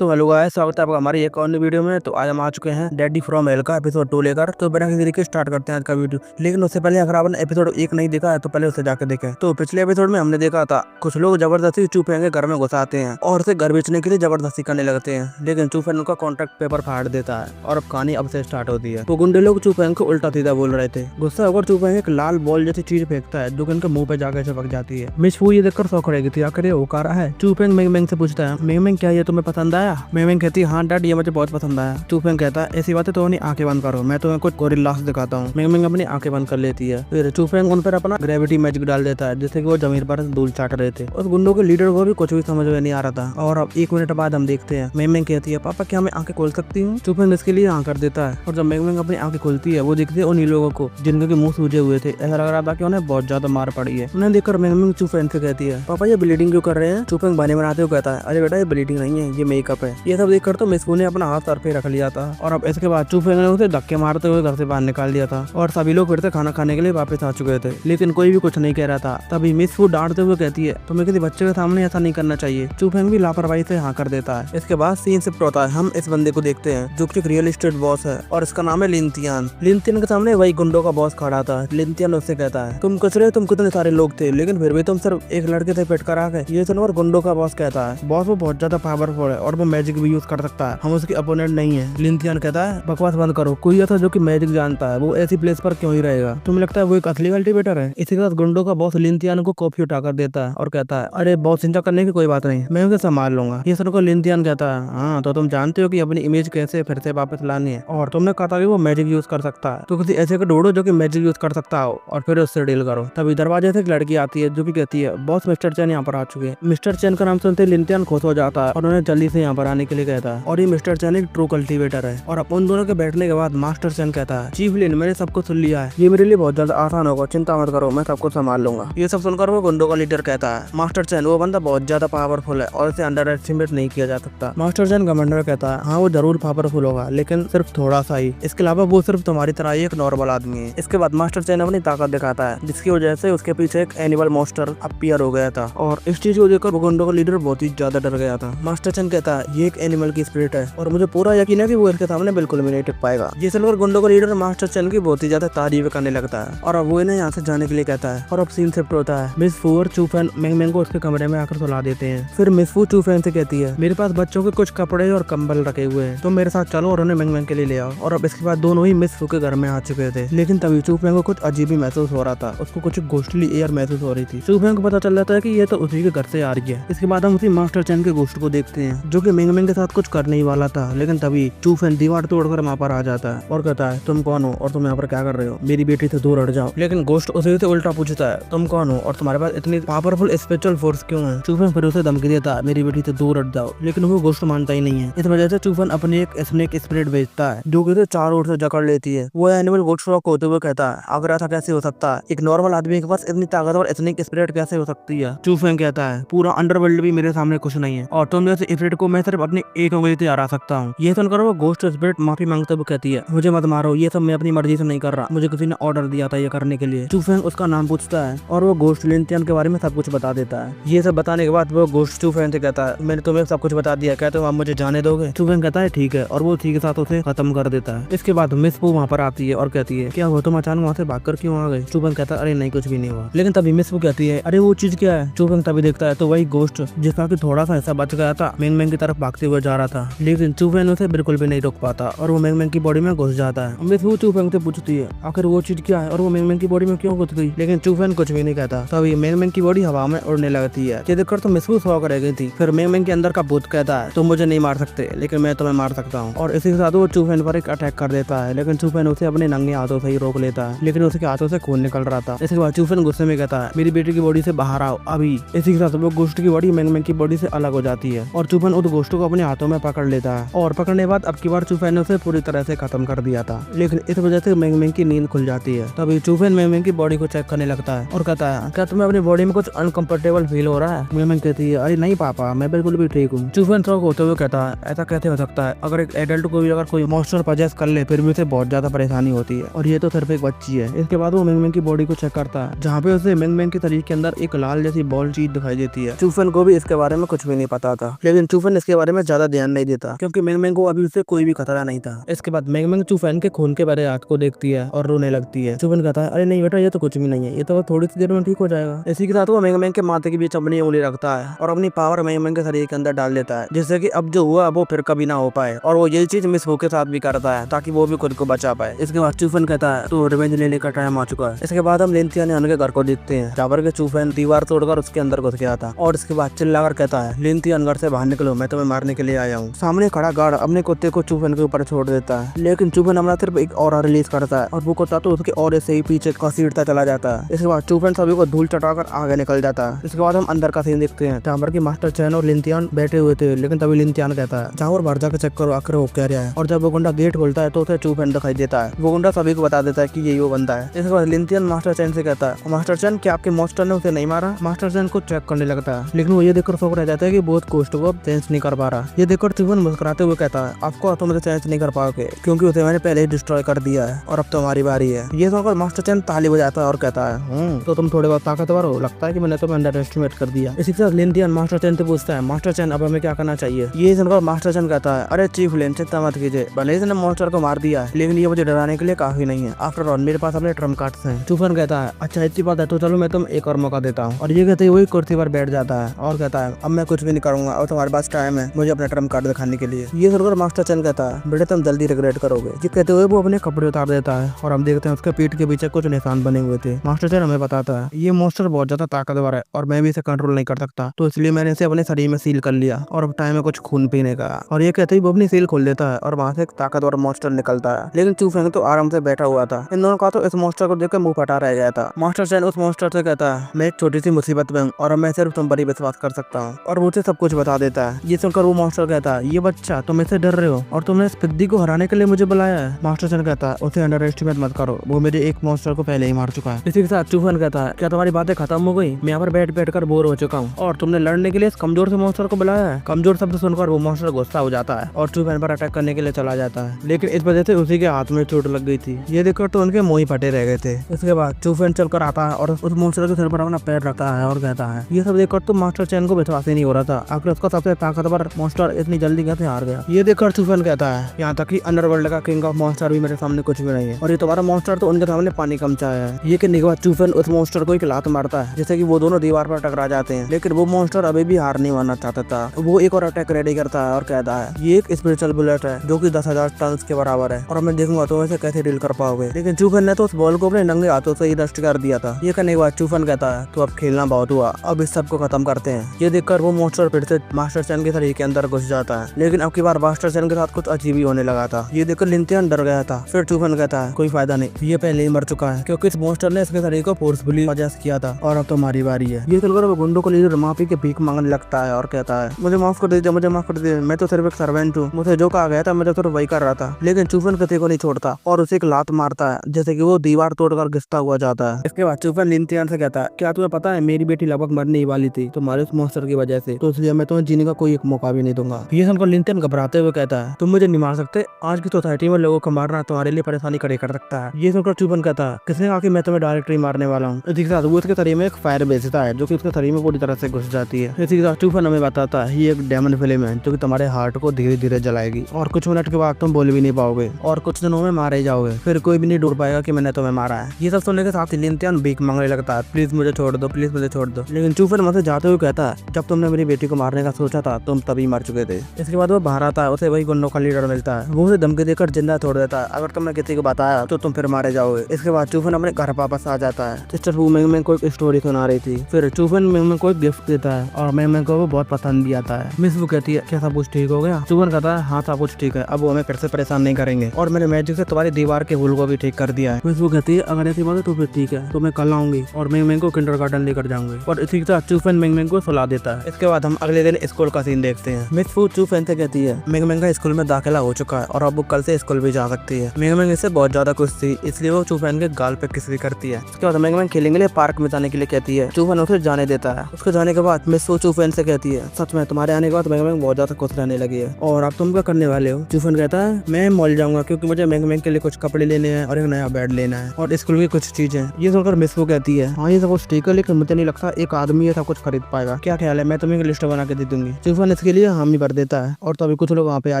तो hello guys, स्वागत है आपका हमारी एक और नई वीडियो में। तो आज हम आ चुके हैं डैडी फ्रॉम हेल का एपिसोड 2 लेकर। तो बिना किसी तरीके स्टार्ट करते हैं आज का वीडियो। लेकिन उससे पहले अगर आपने एपिसोड 1 नहीं देखा है तो पहले उसे जाकर देखें। तो पिछले एपिसोड में हमने देखा था कुछ लोग जबरदस्ती चूफेंग के घर में घुस आते हैं और उसे घर बेचने के लिए जबरदस्ती करने लगते हैं, लेकिन चूफेंग उनका कॉन्ट्रैक्ट पेपर फाड़ देता है और अब कहानी अब से स्टार्ट होती है। तो गुंडे लोग चूफेंग को उल्टा सीधा बोल रहे थे। गुस्सा होकर चूफेंग एक लाल बॉल जैसी चीज फेंकता है जो कि उनके मुंह पे जाकर चिपक जाती है। मिस फू ये देखकर सौ खड़ेगी थी, आखिर ये हो क्या रहा है। चूफेंग मेंग से पूछता है, मेंग क्या ये तुम्हें पसंद आया? मेंग कहती है, हाँ डैड ये मुझे बहुत पसंद आया। चूफेंग कहता है, ऐसी बातें तो नहीं, आंखें बंद करो, मैं तुम्हें कुछ गोरिल्लास दिखाता हूँ। मेंग अपनी आंखें बंद कर लेती है। फिर चूफेंग उन पर अपना ग्रेविटी मैजिक डाल देता है जिससे कि वो जमीन पर धूल चाट रहे थे। उस गुंडों के लीडर को भी कुछ भी समझ में नहीं आ रहा था। और अब 1 मिनट बाद हम देखते हैं मेंग कहती है, पापा क्या मैं आंखें खोल सकती हूँ? चूफेंग इसके लिए हाँ कर देता है और जब मेंग अपनी आंखें खोलती है वो दिखती है उन्हीं लोगों को जिनके मुंह सूजे हुए थे। ऐसा लग रहा था कि उन्हें बहुत ज्यादा मार पड़ी है। उन्हें देखकर मेंग चूफेंग से कहती है, पापा ये ब्लीडिंग क्यों कर रहे हैं? चूफेंग बहाने बनाते हुए कहता है, अरे बेटा ये ब्लीडिंग नहीं है, ये मेकअप है। ये सब देखकर तो मिस फू ने अपना हाथ सर पे रख लिया था और अब इसके बाद चूफेंग ने उसे धक्के मारते हुए घर से बाहर निकाल दिया था और सभी लोग फिर से खाना खाने के लिए वापस आ चुके थे, लेकिन कोई भी कुछ नहीं कह रहा था। तभी मिस फू डांटते हुए कहती है, तुम्हें किसी बच्चे के सामने ऐसा नहीं करना चाहिए। चूफेंग भी लापरवाही से हाँ कर देता है। इसके बाद सीन शिफ्ट होता है। हम इस बंदे को देखते हैं जो कि एक रियल एस्टेट बॉस है और इसका नाम है लिंतियान। लिंतियान के सामने वही गुंडों का बॉस खड़ा था। लिंतियान उससे कहता है, तुम कुछ रहे, तुम कितने सारे लोग थे लेकिन फिर भी तुम सिर्फ एक लड़के से पिट कर आ गए। ये सुनकर गुंडों का बॉस कहता है, बॉस वो बहुत ज्यादा पावरफुल है और वो मैजिक भी यूज कर सकता है, हम उसके अपोनेंट नहीं है। लिंतियान कहता है, बकवास बंद करो, कोई ऐसा जो कि मैजिक जानता है वो ऐसी प्लेस पर क्यों ही रहेगा? तुम्हें लगता है वो एक असली कल्टीवेटर है? इसी के साथ गुंडों का बॉस लिंतियान को कॉफी उठाकर देता है और कहता है, अरे बॉस चिंता करने की कोई बात नहीं, मैं उसे संभाल लूंगा। ये सुनकर लिंतियान कहता है, हाँ तो तुम जानते हो कि अपनी इमेज कैसे फिर से वापस लानी है और तुमने कहा था कि वो मैजिक यूज कर सकता है, तो किसी ऐसे को ढूंढो जो कि मैजिक यूज कर सकता हो और फिर उससे डील करो। तभी दरवाजे से एक लड़की आती है जो कि कहती है, बॉस मिस्टर चैन यहाँ पर आ चुके हैं। मिस्टर चैन का नाम सुनते लिंतियान खुश हो जाता है और उन्हें जल्दी से यहाँ पर आने के लिए कहता है और ये मिस्टर चैन एक ट्रू कल्टीवेटर है। और अब उन दोनों के बैठने के बाद मास्टर चैन कहता है, चीफ लिन मैंने सब कुछ सुन लिया है, ये मेरे लिए बहुत ज्यादा आसान होगा, चिंता मत करो, मैं सब कुछ संभाल लूंगा। ये सब सुनकर वो गुंडों का लीडर कहता है, मास्टर चैन वो बंदा बहुत ज्यादा पावरफुल है और इसे अंडर एस्टिमेट नहीं किया जा सकता। मास्टर चैन कमांडर कहता है, हाँ वो जरूर पावरफुल होगा लेकिन सिर्फ थोड़ा सा ही, इसके अलावा वो सिर्फ तुम्हारी तरह ही एक नॉर्मल आदमी है। इसके बाद मास्टर चैन अपनी ताकत दिखाता है जिसकी वजह से उसके पीछे एक एनिमल मॉन्स्टर अपीयर हो गया था और इस चीज को देखकर गुंडों का लीडर बहुत ही ज्यादा डर गया था। मास्टर चैन कहता है, ये एक एनिमल की स्पिरिट है और मुझे पूरा यकीन है कि वो इसके सामने बिल्कुल भी नहीं टिक पाएगा। ये सुनकर गुंडों का लीडर मास्टर चैन की बहुत ही ज्यादा तारीफ करने लगता है और अब वो इन्हें यहाँ से जाने के लिए कहता है। और अब सीन शिफ्ट होता है। मिस फू और चूफेंग मेंग को उसके कमरे में आकर सुला देते हैं। फिर मिस फू चूफेंग से कहती है, मेरे पास बच्चों के कुछ कपड़े और कंबल रखे हुए हैं, तो मेरे साथ चलो और उन्हें मेंग के लिए ले आओ। और अब इसके बाद दोनों ही मिस फू के घर में आ चुके थे, लेकिन तभी चूफेंग को कुछ अजीब ही महसूस हो रहा था। उसको कुछ घोस्टली एयर महसूस हो रही थी। चूफेंग को पता चल जाता है कि ये तो उसी के घर से आ रही है। इसके बाद हम उसी मास्टर चैन के घोस्ट को देखते हैं जो कि मेंग के साथ कुछ करने ही वाला था, लेकिन तभी चूफेंग दीवार तोड़कर वहाँ पर आ जाता है और कहता है, तुम कौन हो और तुम यहाँ पर क्या कर रहे हो? मेरी बेटी से दूर हट जाओ। लेकिन घोस्ट उसे से उल्टा पूछता है, तुम कौन हो और तुम्हारे पास इतनी पावरफुल स्पेशल फोर्स क्यों है? चूफेंग फिर उसे धमकी देता है, मेरी बेटी से दूर हट जाओ, लेकिन वो घोस्ट मानता ही नहीं है। इस वजह से चूफेंग अपनी एक स्नेक स्पिरिट भेजता है जो कि उसे चारों ओर से जकड़ लेती है। वो एनिमल घोस्ट शॉक होते हुए कहता है, अगर ऐसा कैसे हो सकता है? एक नॉर्मल आदमी के पास इतनी ताकतवर स्नेक स्पिरिट कैसे हो सकती है? चूफेंग कहता है, पूरा अंडरवर्ल्ड भी मेरे सामने कुछ नहीं है और तुम जैसे स्पिरिट को मैं सिर्फ अपनी एक उंगली से हरा सकता हूँ। ये सुनकर वो घोस्ट स्पिरिट माफी मांगते हुए कहती है, मुझे मत मारो, ये सब मैं अपनी मर्जी से नहीं कर रहा, मुझे किसी ने ऑर्डर दिया था ये करने के लिए। चूफेंग उसका नाम पूछता है और वो घोस्ट लिंतियान के बारे में सब कुछ बता देता है। ये सब बताने के बाद वो घोस्ट चूफेंग से कहता है, मैंने तुम्हें सब कुछ बता दिया, कहते हो आप मुझे जाने दोगे? चूफेंग कहता है, ठीक है, और वो उसी के साथ उसे खत्म कर देता है। इसके बाद मिस फू वहाँ पर आती है और कहती है, क्या हुआ, तुम अचानक वहाँ से भागकर क्यों आ गए? चूफेंग कहता है, अरे नहीं कुछ भी नहीं हुआ। लेकिन तभी मिस फू कहती है, अरे वो चीज क्या है? चूफेंग तभी देखता है तो वही घोस्ट जिसका कि थोड़ा सा हिस्सा बच गया था मेंग की तरफ भागते हुए जा रहा था, लेकिन चूफेंग उसे बिल्कुल भी नहीं रोक पाता और वो मेंग की बॉडी में घुस जाता है। मिस फू चूफेंग से पूछती है, आखिर वो चीज क्या है और वो मेंग की बॉडी में क्यों घुस गई? लेकिन चूफेंग कुछ भी नहीं कहता। तभी मेंग की बॉडी हवा में उड़ने लगती है। ये देखकर तो मिस फू सौ कर गई थी। फिर मेंग के अंदर का भूत कहता है, तुम मुझे नहीं मार सकते लेकिन मैं तुम्हें मार सकता हूँ, और इसी के साथ वो चूफेंग पर एक अटैक कर देता है। लेकिन चूफेंग उसे अपने नंगे हाथों से ही रोक लेता है, लेकिन उसके हाथों से खून निकल रहा था। इसके बाद चूफेंग गुस्से में कहता है, मेरी बेटी की बॉडी से बाहर आओ अभी। इसी के साथ वो घोस्ट की बॉडी मेंग की बॉडी से अलग हो जाती है और चूफेंग उस घोस्ट को अपने हाथों में पकड़ लेता है और पकड़ने के बाद अब की बार चूफेंग ने उसे पूरी तरह से खत्म कर दिया था, लेकिन इस वजह से मेंग की नींद खुल जाती है। तभी चूफेंग मेंग की बॉडी को चेक करने लगता है और कहता है, क्या तुम्हें अपनी बॉडी में कुछ अनकंफर्टेबल फील हो रहा है? मेंग कहती है, अरे नहीं पापा, मैं बिल्कुल भी ठीक हूँ। चूफेंग शॉक होते हुए कहता है, ऐसा कैसे हो सकता है? अगर एक एडल्ट को भी अगर कोई मॉन्स्टर पजेस कर ले फिर भी उसे बहुत ज्यादा परेशानी होती है, और ये तो सिर्फ एक बच्ची है। इसके बाद वो मेंग की बॉडी को चेक करता है जहाँ पे उसे मेंग के शरीर के अंदर एक लाल जैसी बॉल चीज दिखाई देती है। चूफेंग को भी इसके बारे में कुछ भी नहीं पता था, लेकिन चूफेंग इसके बारे में ज्यादा ध्यान नहीं देता क्योंकि मेंग मेंग को अभी उससे कोई भी खतरा नहीं था। इसके बाद मेंग मेंग चूफेन के खून के भरे हाथ को देखती है और रोने लगती है। चूफेन कहता है, अरे नहीं बेटा, ये तो कुछ भी नहीं है, ये तो थोड़ी सी देर में ठीक हो जाएगा। इसी के साथ वो मेंग मेंग के माथे के बीच अपनी उंगली रखता है और अपनी पावर मेंग मेंग के शरीर के अंदर डाल देता है, जिससे कि अब जो हुआ वो फिर कभी ना हो पाए। और वो यही चीज मिस हो के साथ भी करता है ताकि वो भी खुद को बचा पाए। इसके बाद चूफेन कहता है, तो रिवेंज लेने का टाइम आ चुका है। इसके बाद हम लिनथिया ने के घर को देखते हैं, जहाँ पर के चूफेन दीवार तोड़कर उसके अंदर घुस गया था। और इसके बाद चिल्लाकर कहता है, लिनथिया घर से बाहर निकलो, मैं तुम्हें मारने के लिए आया हूँ। सामने खड़ा गार्ड अपने कुत्ते को चूफेन के ऊपर छोड़ देता है, लेकिन चूफेन हमारा सिर्फ एक और रिलीज करता है और वो कुत्ता तो उसके और से ही पीछे घसीटता चला जाता है। इसके बाद चूफेन सभी को धूल चटाकर आगे निकल जाता है। इसके बाद हम अंदर का सीन देखते हैं, जहाँ पर की मास्टर चैन और लिनथियान बैठे हुए थे, लेकिन तभी लिनथियान कहता है, जहाँ और भर के चेक करो आखिर वो कह रहा है। और जब वो गुंडा गेट खोलता है तो उसे चूफेन दिखाई देता है। वो गुंडा सभी को बता देता है कि यही वो बंदा है। इसके बाद लिनथियान मास्टर चैन से कहता है, मास्टर चैन क्या आपके मास्टर ने उसे नहीं मारा? मास्टर चैन को चेक करने लगता है, लेकिन वो ये देखकर शौक रह जाता है कि बहुत कोस्ट को अब चेंज नहीं कर पा रहा। ये देखकर चूफेन मुस्कुराते हुए कहता है, आपको तो मुझे चेंज नहीं कर पाओगे क्योंकि उसे मैंने पहले ही डिस्ट्रॉय कर दिया है और अब तो हमारी बारी है। ये सुनकर मास्टर चैन ताली बजाता है और कहता है, तो तुम थोड़े बहुत ताकतवर हो, लगता है कि मैंने तुम्हें अंडर एस्टिमेट कर दिया। इसी के साथ लिनथियान मास्टर चैन से पूछता है, मास्टर चैन अब हमें क्या करना चाहिए? ये सुनकर मास्टर चैन कहता है, अरे चीफ लिन, चिंता मत कीजिए, भले ही इसने मॉन्स्टर को मार दिया है, लेकिन ये मुझे डराने के लिए काफी नहीं है। आफ्टर ऑल मेरे पास अपने ट्रम्प कार्ड्स हैं। चूफेन कहता है, अच्छा इतनी बात है तो चलो मैं तुम एक और मौका देता हूँ। और ये कहते ही वही कुर्सी पर बैठ जाता है और कहता है, अब मैं कुछ भी नहीं करूंगा और तुम्हारे पास टाइम है मुझे अपना ट्रम्प कार्ड दिखाने के लिए। ये सुनकर मास्टर चैन कहता है, बेटे तुम जल्दी रिग्रेट करोगे। ये कहते हुए वो अपने कपड़े उतार देता है और हम देखते हैं उसके पीठ के पीछे कुछ निशान बने हुए थे। मास्टर चैन हमें बताता है, ये मॉन्स्टर बहुत ज्यादा ताकतवर है और मैं भी इसे कंट्रोल नहीं कर सकता, तो इसलिए मैंने इसे अपने शरीर में सील कर लिया और अब टाइम है कुछ खून पीने का। और ये कहते ही वो अपनी सील खोल देता है और वहाँ से एक ताकतवर मॉन्स्टर निकलता है, लेकिन चूफेन तो आराम से बैठा हुआ था। इन दोनों का तो इस मॉन्स्टर को देखकर मुंह फटा रह गया था। मास्टर चैन उस मॉन्स्टर से कहता है, मैं एक छोटी सी मुसीबत में हूँ और मैं सिर्फ तुम पर ही विश्वास कर सकता हूँ, और वो उसे सब कुछ बता देता है। ये सुनकर वो मॉन्स्टर कहता है, ये बच्चा तुम इससे डर रहे हो और तुमने इस पिद्दी को हराने के लिए मुझे बुलाया है? मास्टर चैन कहता है, उसे अंडर एस्टिमेट मत करो, वो मेरे एक मॉन्स्टर को पहले ही मार चुका है। इसी के साथ चूफेन कहता है, क्या तुम्हारी बातें खत्म हो गई? मैं यहाँ पर बैठ कर बोर हो चुका हूँ और तुमने लड़ने के लिए इस कमजोर से मॉन्स्टर को बुलाया है। कमजोर शब्द सुनकर वो मॉन्स्टर गुस्सा हो जाता है और चूफेन पर अटैक करने के लिए चला जाता है, लेकिन इस वजह से उसी के हाथ में चोट लग गई थी। ये देखकर तो उनके मुंह ही फटे रह गए थे। इसके बाद चूफेन चलकर आता है और उस मॉन्स्टर के सिर पर अपना पैर रखता है और कहता है, ये सब देखकर तो मास्टर चैन को विश्वास ही नहीं हो रहा था, आखिर उसका सबसे ताकतवर मॉन्स्टर इतनी जल्दी कैसे हार गया। ये देखकर चूफेन कहता है, यहाँ तक कि अंडरवर्ल्ड का किंग ऑफ मॉन्स्टर भी मेरे सामने कुछ भी नहीं है और ये तुम्हारा मॉन्स्टर तो उनके सामने पानी कम चाया है। ये कहने के बाद चूफेन उस मॉन्स्टर को एक लात मारता है, जिससे कि वो दोनों दीवार पर टकरा जाते हैं, लेकिन वो मॉन्स्टर अभी भी हार नहीं मानना चाहता था। वो एक और अटैक रेडी करता है और कहता है, ये एक स्पिरिचुअल बुलेट है जो कि 10,000 टन के बराबर है और मैं देखूंगा तो वैसे कैसे डील कर पाओगे। लेकिन चूफेन ने तो उस बॉल को अपने नंगे हाथों से ही नष्ट कर दिया था। ये करने के बाद चूफेन कहता है, तो अब खेलना बहुत हुआ, अब इस सब को खत्म करते हैं। ये देखकर वो मॉन्स्टर फिर से मास्टर चैन के शरीर के अंदर घुस जाता है, लेकिन अब की बार मास्टर चैन के साथ कुछ अजीब ही होने लगा था। ये देखकर लिनथियान डर गया था। फिर चूफेन कहता है, कोई फायदा नहीं, ये पहले ही मर चुका है क्योंकि इस मॉन्स्टर ने इसके शरीर को फोर्सफुली पजेस्ट किया था और अब तो हमारी बारी है। ये चलकर वो गुंडों को लेकर माफी के भीख मांगने लगता है और कहता है, मुझे माफ कर दीजिए, मुझे माफ कर दीजिए, मैं तो सिर्फ एक सर्वेंट हूँ, मुझे जो कहा गया था मैं तो सिर्फ वही कर रहा था। लेकिन चूफेन किसी को नहीं छोड़ता और उसे एक लात मारता है, जैसे कि वो दीवार तोड़कर घिसता हुआ जाता है। इसके बाद चूफेन लिनथियान से कहता है, क्या तुम्हें पता है मेरी बेटी लगभग मरने ही वाली थी तुम्हारे उस मॉन्स्टर की वजह से, तो इसलिए मैं तुम्हें जीने का कोई एक मौका भी नहीं दूंगा। ये सुनकर लिनथियान घबराते हुए कहता है, तुम मुझे नहीं मार सकते, आज की सोसाइटी में लोगों को मारना तुम्हारे लिए परेशानी खड़ी कर सकता है। ये सुनकर चूफेन कहता है, किसने कहा कि मैं तुम्हें डायरेक्टली मारने वाला हूँ? इसी के साथ वो उसके शरीर में एक फायर भेजता है जो कि उसके शरीर में पूरी तरह से घुस जाती है। इसी के साथ चूफेन हमें बताता है, ये एक डेमन फिल्म है जो कि तुम्हारे हार्ट को धीरे धीरे जलाएगी और कुछ मिनट के बाद तुम बोल भी नहीं पाओगे और कुछ दिनों में मारे जाओगे, फिर कोई भी नहीं ढूंढ पाएगा कि मैंने तुम्हें मारा है। ये सब सुनने के साथ लिनथियान भीख मांगने लगता है, प्लीज मुझे छोड़ दो, प्लीज मुझे छोड़ दो। लेकिन चूफेन वहां से जाते हुए कहता है, जब तुमने मेरी बेटी को मारने का सोचा था तुम तभी मर चुके थे। इसके बाद वो बाहर आता है, उसे वही गुंडों का लीडर मिलता है, वो उसे धमकी देकर जिंदा छोड़ देता है, अगर तुमने किसी को बताया तो तुम फिर मारे जाओगे। इसके बाद चूफेन अपने घर वापस आ जाता है। सिस्टर वू मेंग मेंग को एक स्टोरी सुना रही थी, फिर चूफेन मेंग मेंग को एक गिफ्ट देता है और मेंग मेंग को वो बहुत पसंद भी आता है। मिस वू कहती है, क्या सब कुछ ठीक हो गया? चूफेन कहता है, हाँ सब कुछ ठीक है, अब वो हमें फिर से परेशान नहीं करेंगे और मैंने मैजिक से तुम्हारी दीवार के होल को भी ठीक कर दिया है। मिस वू कहती है, अगर ऐसी बात है तो फिर ठीक है, तो मैं कल आऊंगी और मेंग मेंग को किंडरगार्टन लेकर जाऊंगी। और इसी के साथ चूफेन मेंग मेंग को सुला देता है। इसके बाद हम अगले दिन स्कूल का सीन देखते हैं। मिस वू चूफेन से कहती है, मेंग मेंग का स्कूल में दाखिला हो चुका है और अब वो कल से स्कूल भी जा सकती है। मेंग मेंग इससे बहुत ज्यादा खुश थी, इसलिए वो चूफेन के गाल पे किस भी करती है। उसके बाद मेंग मेंग खेलने के लिए पार्क में जाने के लिए कहती है, चूफेन उसे जाने देता है। उसके जाने के बाद मिस वू चूफेन से कहती है, सच में तुम्हारे आने के बाद मेंग मेंग बहुत ज्यादा खुश रहने लगी है और अब तुम क्या करने वाले हो? चूफेन कहता है, मैं मॉल जाऊंगा क्योंकि मुझे मेंग मेंग के लिए कुछ कपड़े लेने हैं और एक नया बेड लेना है और स्कूल की कुछ चीजें। ये सुनकर मिस वू कहती है, हाँ ये सब कुछ ठीक है, लेकिन मुझे नहीं लगता एक आदमी ये सब कुछ खरीद पाएगा, क्या ख्याल है मैं तुम्हें लिस्ट बना के दे दूंगी। चूफेन टैक्स के लिए हामी भर देता है और तभी कुछ लोग वहाँ पे आ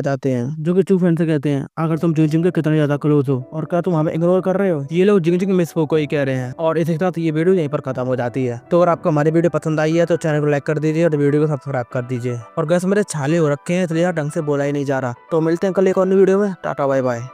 जाते हैं जो कि चुप से कहते हैं अगर तुम जिंग के कितने ज्यादा क्लोज हो और क्या तुम हमें इग्नोर कर रहे हो। ये लोग जिंग मिस को ही कह रहे हैं और इसी के साथ ये वीडियो यहीं पर खत्म हो जाती है। तो अगर आपको हमारी वीडियो पसंद आई है तो चैनल को लाइक कर दीजिए और वीडियो को सब्सक्राइब कर दीजिए। और गैस मेरे छाले हो रखे हैं इसलिए ढंग से बोला ही नहीं जा रहा। तो मिलते हैं कल एक और वीडियो में। Tata bye bye.